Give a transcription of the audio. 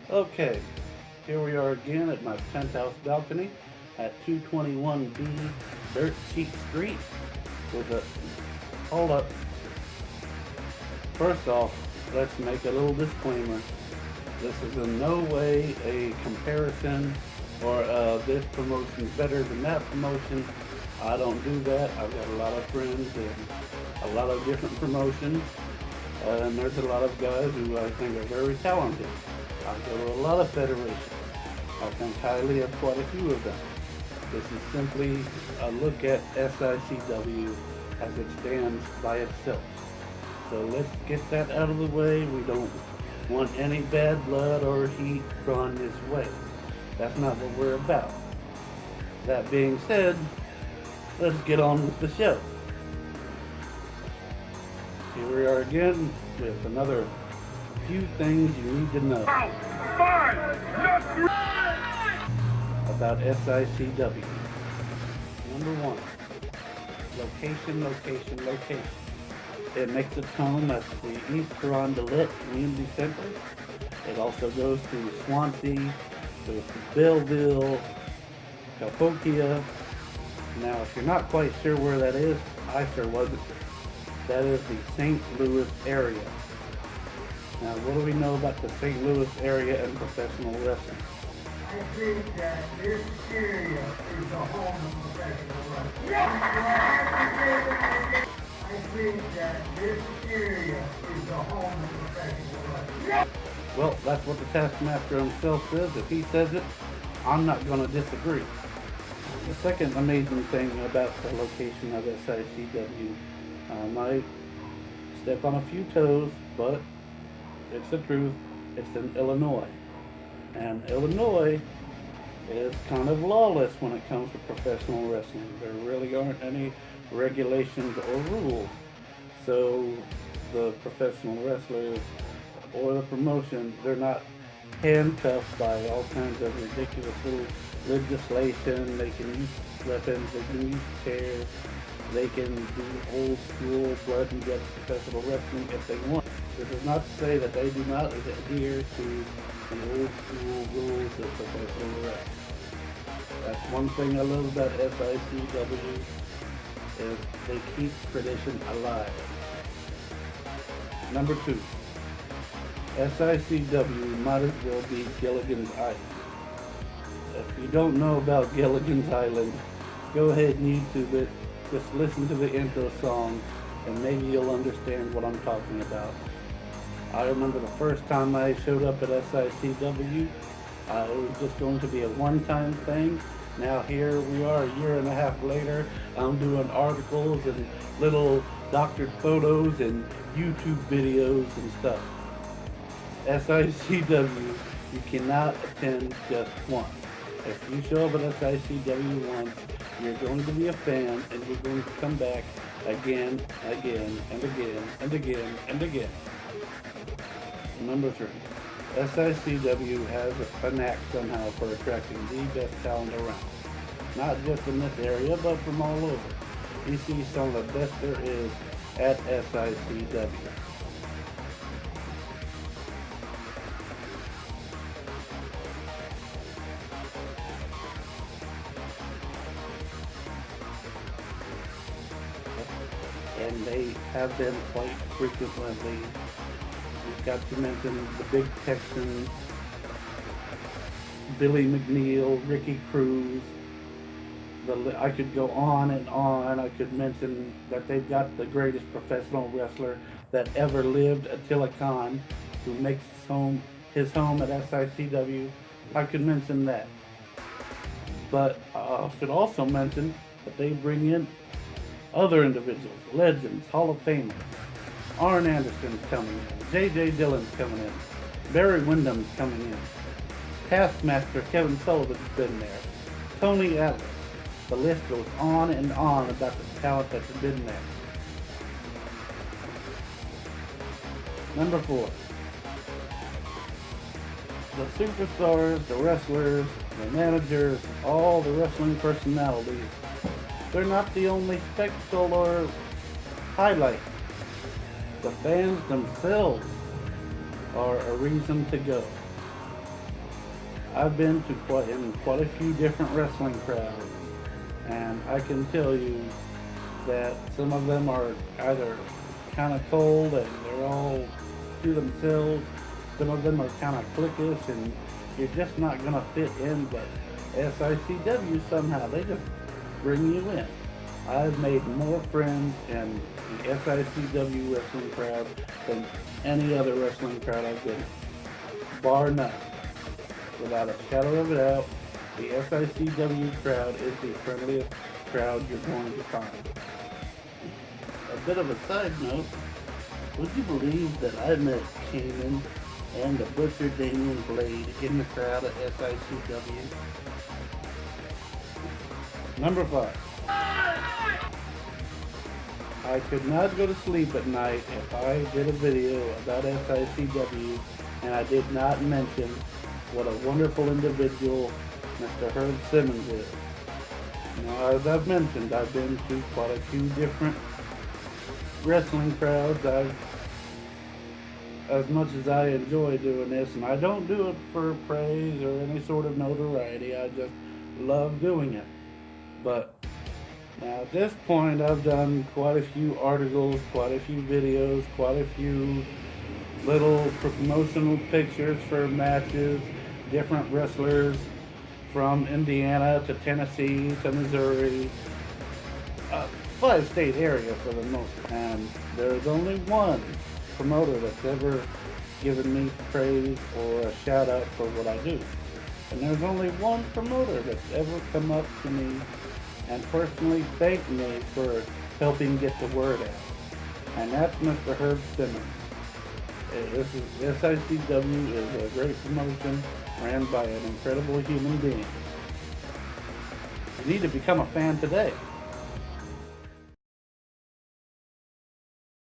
Okay, here we are again at my penthouse balcony at 221B Dirt Cheap Street with a, hold up, first off, let's make a little disclaimer. This is in no way a comparison or this promotion's better than that promotion. I don't do that. I've got a lot of friends in a lot of different promotions, and there's a lot of guys who I think are very talented. I go to a lot of federations. I think highly of quite a few of them. This is simply a look at Sicw as it stands by itself. So let's get that out of the way. We don't want any bad blood or heat drawn this way. That's not what we're about. That being said, let's get on with the show. Here we are again with another few things you need to know about Sicw. Number one, location. It makes its home at the East Carondelet Community Center. It also goes to Swansea, goes to Belleville, Cahokia. Now, if you're not quite sure where that is, I sure wasn't. That is the St. Louis area. Now, what do we know about the St. Louis area and professional wrestling? I think that this area is the home of professional wrestling. I think that this area is the home of professional wrestling. Well, that's what the Taskmaster himself says. If he says it, I'm not going to disagree. The second amazing thing about the location of Sicw, I might step on a few toes, but it's the truth. It's in Illinois. And Illinois is kind of lawless when it comes to professional wrestling. There really aren't any regulations or rules. So the professional wrestlers or the promotion, they're not handcuffed by all kinds of ridiculous little legislation. They can use weapons, they can use chairs, they can do old school blood and guts professional wrestling if they want. This is not to say that they do not adhere to the old school rules of professional wrestling. That's one thing I love about Sicw is they keep tradition alive. Number two, Sicw might as well be Gilligan's Island. If you don't know about Gilligan's Island, go ahead and YouTube it. Just listen to the intro song and maybe you'll understand what I'm talking about. I remember the first time I showed up at Sicw, it was just going to be a one-time thing. Now here we are a year and a half later. I'm doing articles and little doctored photos and YouTube videos and stuff. Sicw, you cannot attend just once. If you show up at Sicw once, you're going to be a fan and you're going to come back again, and again. Number three, Sicw has a knack somehow for attracting the best talent around. Not just in this area, but from all over. You see some of the best there is at Sicw. And they have them quite frequently. We've got to mention the Big Texan, Billy McNeil, Ricky Cruz. I could go on and on. I could mention that they've got the greatest professional wrestler that ever lived, Attila Khan, who makes his home at Sicw. I could mention that. But I should also mention that they bring in other individuals, legends, Hall of Famers. Arn Anderson's coming in, J.J. Dillon's coming in, Barry Windham's coming in, Taskmaster Kevin Sullivan's been there, Tony Atlas. The list goes on and on about the talent that's been there. Number four, the superstars, the wrestlers, the managers, all the wrestling personalities, they're not the only spectacle or highlight. The fans themselves are a reason to go. I've been to quite a few different wrestling crowds, and I can tell you that some of them are either kind of cold and they're all to themselves. Some of them are kind of cliquish and you're just not gonna fit in. But SICW somehow they just bring you in. I've made more friends in the SICW wrestling crowd than any other wrestling crowd I've been in, bar none. Without a shadow of a doubt, the SICW crowd is the friendliest crowd you're going to find. A bit of a side note, would you believe that I met Kanan and the Butcher Damian Blade in the crowd at SICW? Number 5. I could not go to sleep at night if I did a video about SICW and I did not mention what a wonderful individual Mr. Herb Simmons is. Now, as I've mentioned, I've been to quite a few different wrestling crowds. As much as I enjoy doing this, and I don't do it for praise or any sort of notoriety, I just love doing it. But now at this point, I've done quite a few articles, quite a few videos, quite a few little promotional pictures for matches, different wrestlers from Indiana to Tennessee to Missouri, 5-state area for the most part. And there's only one promoter that's ever given me praise or a shout out for what I do. And there's only one promoter that's ever come up to me and personally thanked me for helping get the word out. And that's Mr. Herb Simmons. SICW is a great promotion ran by an incredible human being. You need to become a fan today.